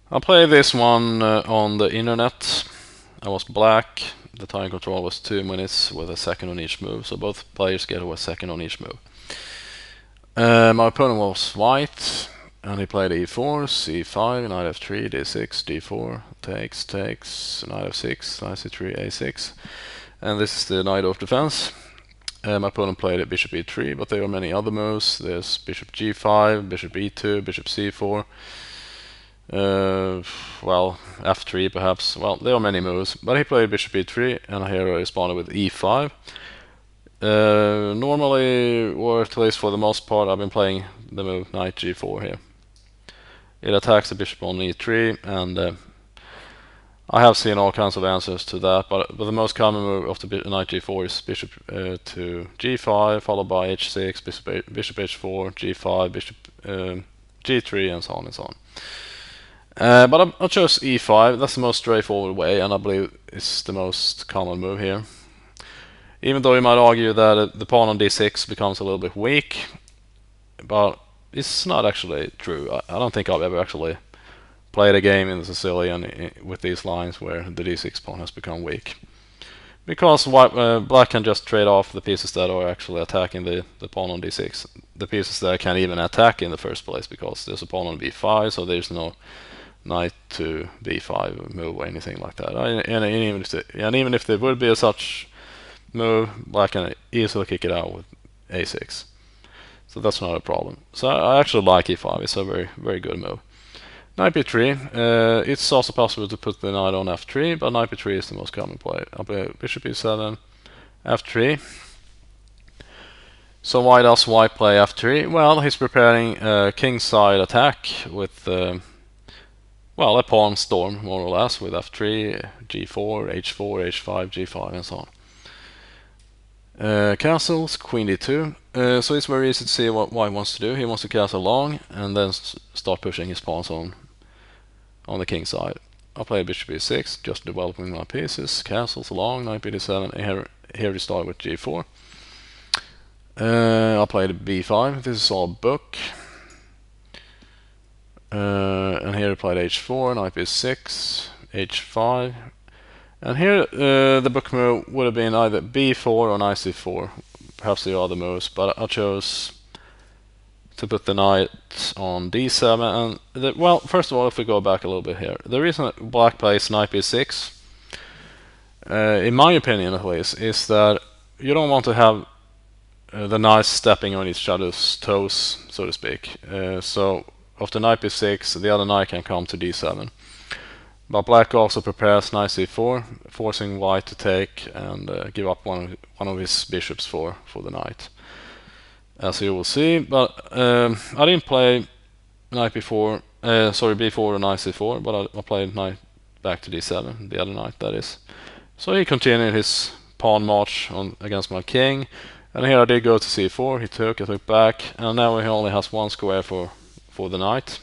I played this one on the internet. I was black. The time control was 2 minutes with a second on each move, so both players get a second on each move. My opponent was white, and he played e4, c5, knight f3, d6, d4, takes, knight f6, knight c3, a6. And this is the knight of defense. My opponent played bishop e3, but there are many other moves. There's bishop g5, bishop e2, bishop c4. Well, f3 perhaps. Well, there are many moves, but he played bishop e3, and here I responded with e5. Normally, or at least for the most part, I've been playing the move knight g4 here. It attacks the bishop on e3, and I have seen all kinds of answers to that, but the most common move of the knight g4 is bishop to g5, followed by h6, bishop h4, g5, bishop g3, and so on and so on. But I chose e5. That's the most straightforward way, and I believe it's the most common move here. Even though you might argue that the pawn on d6 becomes a little bit weak, but it's not actually true. I don't think I've ever actually played a game in the Sicilian with these lines where the d6 pawn has become weak. Because black can just trade off the pieces that are actually attacking the pawn on d6. The pieces that I can't even attack in the first place, because there's a pawn on b5, so there's no knight to b5 move or anything like that. And even if there would be a such move, black can easily kick it out with a6. So that's not a problem. So I actually like e5. It's a very, very good move. Knight b3. It's also possible to put the knight on f3, but knight b3 is the most common play. I'll play bishop e7, f3. So why does white play f3? Well, he's preparing a kingside attack with, well, a pawn storm, more or less, with f3, g4, h4, h5, g5, and so on. Castles, queen d2. So it's very easy to see what white wants to do. He wants to castle long and then start pushing his pawns on the king side. I'll play bishop e6, just developing my pieces. Castles along, knight b7. Here we start with g4. I'll play the b5. This is all book. And here I played h4, knight b6, h5. And here the book move would have been either b4 or knight c4. Perhaps the other moves, but I chose to put the knight on d7. And well, first of all, if we go back a little bit here, the reason that black plays knight b6, in my opinion at least, is that you don't want to have the knights stepping on each other's toes, so to speak. So after knight b6, the other knight can come to d7. But black also prepares knight c4, forcing white to take and give up one of his bishops for the knight, as you will see. But I didn't play knight b4, b4 or knight c4, but I played knight back to d7, the other knight that is. So he continued his pawn march against my king, and here I did go to c4. He took, I took back, and now he only has one square for the knight.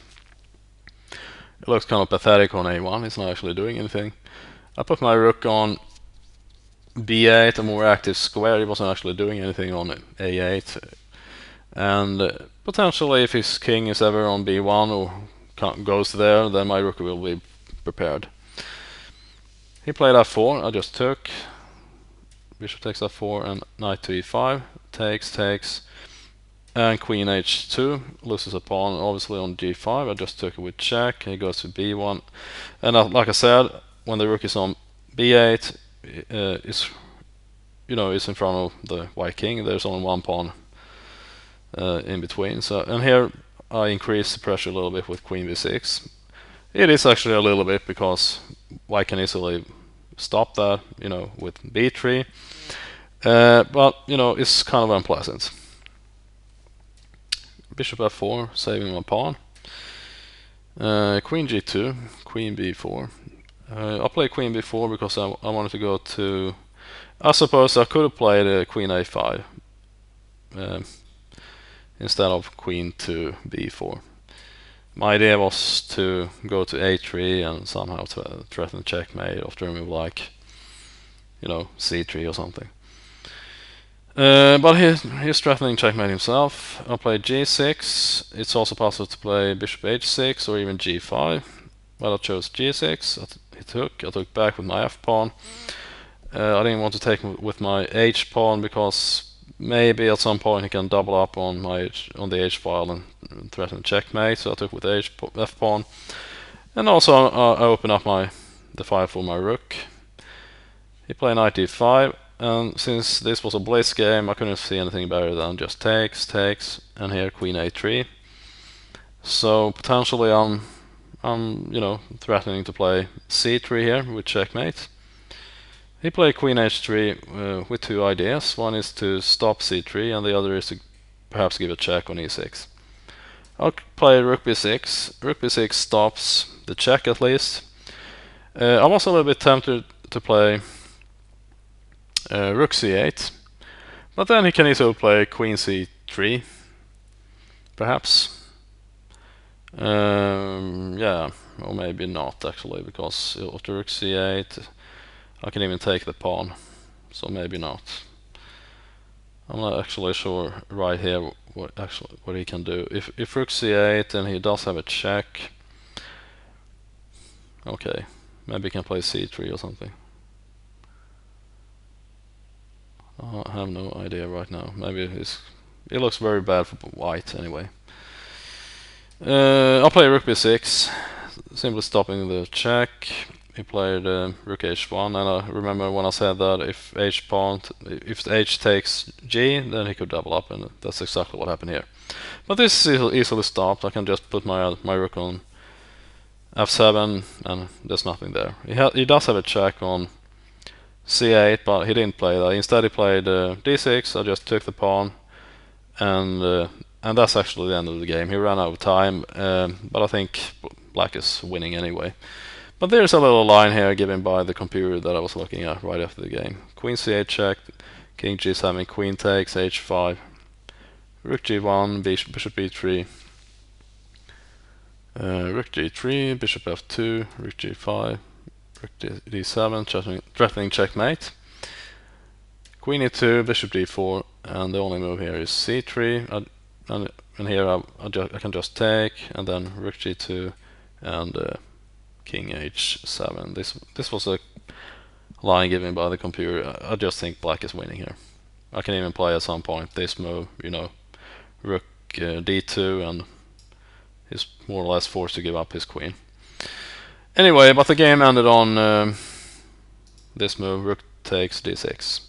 It looks kind of pathetic on a1. It's not actually doing anything. I put my rook on b8, a more active square. It wasn't actually doing anything on a8. And potentially, if his king is ever on b1 or goes there, then my rook will be prepared. He played f4. I just took. Bishop takes f4 and knight to e5. Takes. And queen h2, loses a pawn obviously on g5. I just took it with check. He goes to b1, and like I said, when the rook is on b8, it's in front of the white king. There's only one pawn in between. So, and here I increase the pressure a little bit with queen b6. It is actually a little bit because white can easily stop that, with b3. But it's kind of unpleasant. Bishop f4, saving my pawn. Queen g2, queen b4. I'll play queen b4 because I wanted to go to... I suppose I could have played queen a5 instead of queen to b4. My idea was to go to a3 and somehow threaten checkmate after a move like, c3 or something. But he's threatening checkmate himself. I'll play g6. It's also possible to play bishop h6 or even g5. Well, I chose g6. He took. I took back with my f-pawn. I didn't want to take with my h-pawn because maybe at some point he can double up on the h-file and threaten checkmate. So I took with f-pawn, and also I open up the file for my rook. He played knight e5, and since this was a blitz game, I couldn't see anything better than just takes, and here queen a3. So potentially I'm threatening to play c3 here with checkmate. He played queen h3 with two ideas. One is to stop c3, and the other is to perhaps give a check on e6. I'll play rook b6. Rook b6 stops the check at least. I was a little bit tempted to play rook c8, but then he can easily play queen c3, perhaps. Yeah, or maybe not actually, because after rook c8 I can even take the pawn, so maybe not. I'm not actually sure right here what he can do. If rook c8 and he does have a check, okay, maybe he can play c3 or something. I have no idea right now. Maybe it looks very bad for white anyway. I'll play rook b6, simply stopping the check. He played rook h1, and I remember when I said that if h takes g, then he could double up, and that's exactly what happened here. But this is easily stopped. I can just put my rook on f7, and there's nothing there. He does have a check on c8, but he didn't play that. Instead, he played d6. I just took the pawn, and that's actually the end of the game. He ran out of time, but I think black is winning anyway. But there's a little line here given by the computer that I was looking at right after the game. Queen c8 check, king g7, queen takes, h5, rook g1, bishop b3, rook g3, bishop f2, rook g5, rook d7, threatening checkmate, queen e2, bishop d4, and the only move here is c3, and here I can just take, and then rook g2, and king h7. This was a line given by the computer. I just think black is winning here. I can even play at some point this move, rook d2, and he's more or less forced to give up his queen. Anyway, but the game ended on this move, rook takes d6.